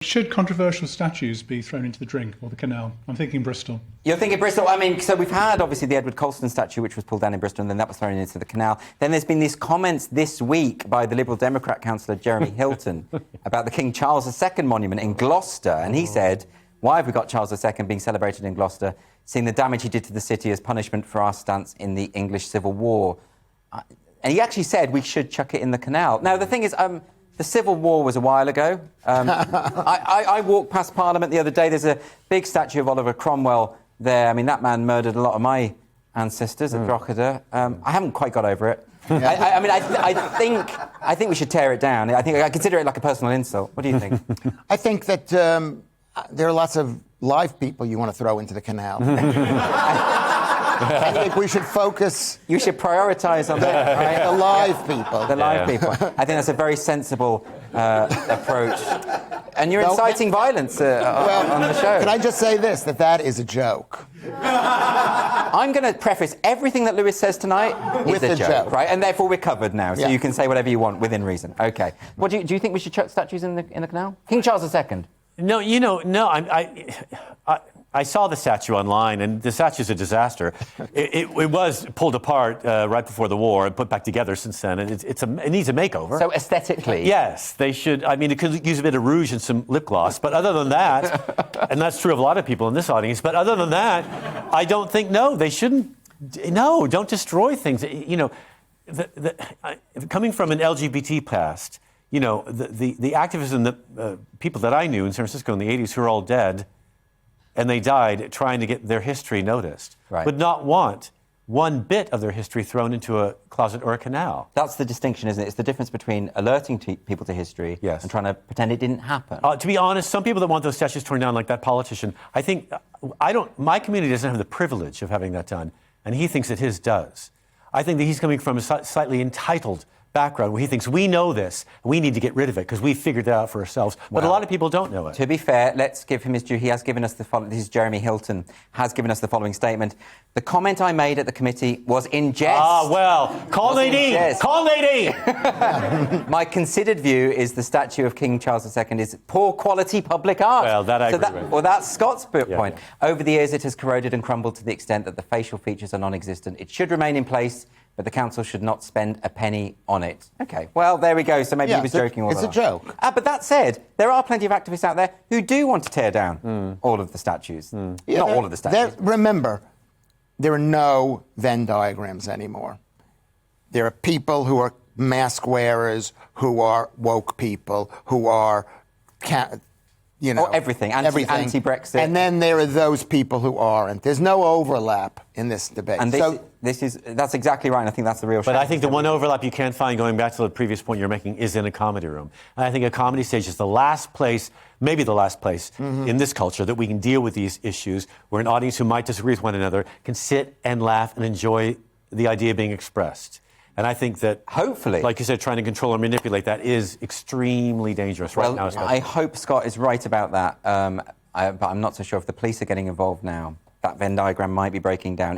Should controversial statues be thrown into the drink or the canal? I'm thinking Bristol. You're thinking Bristol. I mean, so we've had, obviously, the Edward Colston statue, which was pulled down in Bristol, and then that was thrown into the canal. Then there's been these comments this week by the Liberal Democrat councillor Jeremy Hilton about the King Charles II monument in Gloucester. And he said, why have we got Charles II being celebrated in Gloucester, seeing the damage he did to the city as punishment for our stance in the English Civil War? And he actually said we should chuck it in the canal. Now, the thing is, the Civil War was a while ago. I walked past Parliament the other day. There's a big statue of Oliver Cromwell there. I mean, that man murdered a lot of my ancestors at Drogheda. I haven't quite got over it. I think we should tear it down. I consider it like a personal insult. What do you think? I think that there are lots of live people you want to throw into the canal. I think we should focus... You should prioritise on that, right? The live people. The live people. I think that's a very sensible approach. And you're inciting violence on the show. Can I just say this, that is a joke? I'm going to preface everything that Lewis says tonight with a joke, right? And therefore we're covered now, so you can say whatever you want within reason. OK. What do you think we should chuck statues in the canal? King Charles II? No, I saw the statue online, and the statue's a disaster. It was pulled apart right before the war and put back together since then, and it needs a makeover. So aesthetically? Yes, they should. I mean, it could use a bit of rouge and some lip gloss, but other than that, and that's true of a lot of people in this audience, but other than that, I don't think, they shouldn't. No, don't destroy things. You know, coming from an LGBT past, you know, the activism that people that I knew in San Francisco in the 80s who are all dead, and they died trying to get their history noticed, would not want one bit of their history thrown into a closet or a canal. That's the distinction, isn't it? It's the difference between alerting people to history and trying to pretend it didn't happen. To be honest, some people that want those statues torn down, like that politician, I think, my community doesn't have the privilege of having that done, and he thinks that his does. I think that he's coming from a slightly entitled background where he thinks we know this, we need to get rid of it because we figured it out for ourselves. But a lot of people don't know it. To be fair, let's give him his due. He has given us the following. This is Jeremy Hilton, has given us the following statement. The comment I made at the committee was in jest. Ah, well, call Nadine! Call Nadine! My considered view is the statue of King Charles II is poor quality public art. Well, that I agree with. Well, that's Scott's point. Over the years, it has corroded and crumbled to the extent that the facial features are non-existent. It should remain in place, but the council should not spend a penny on it. OK, well, there we go. So maybe he was joking all along. It's a joke. But that said, there are plenty of activists out there who do want to tear down all of the statues. Not all of the statues. Remember, there are no Venn diagrams anymore. There are people who are mask wearers, who are woke people, who are... everything, anti-Brexit. And then there are those people who aren't. There's no overlap in this debate. And that's exactly right, and I think that's the real shame. But I think the one overlap you can't find, going back to the previous point you're making, is in a comedy room. And I think a comedy stage is the last place, maybe the last place in this culture that we can deal with these issues, where an audience who might disagree with one another can sit and laugh and enjoy the idea being expressed. And I think that, hopefully, like you said, trying to control or manipulate that is extremely dangerous right now. I hope Scott is right about that, but I'm not so sure if the police are getting involved now. That Venn diagram might be breaking down.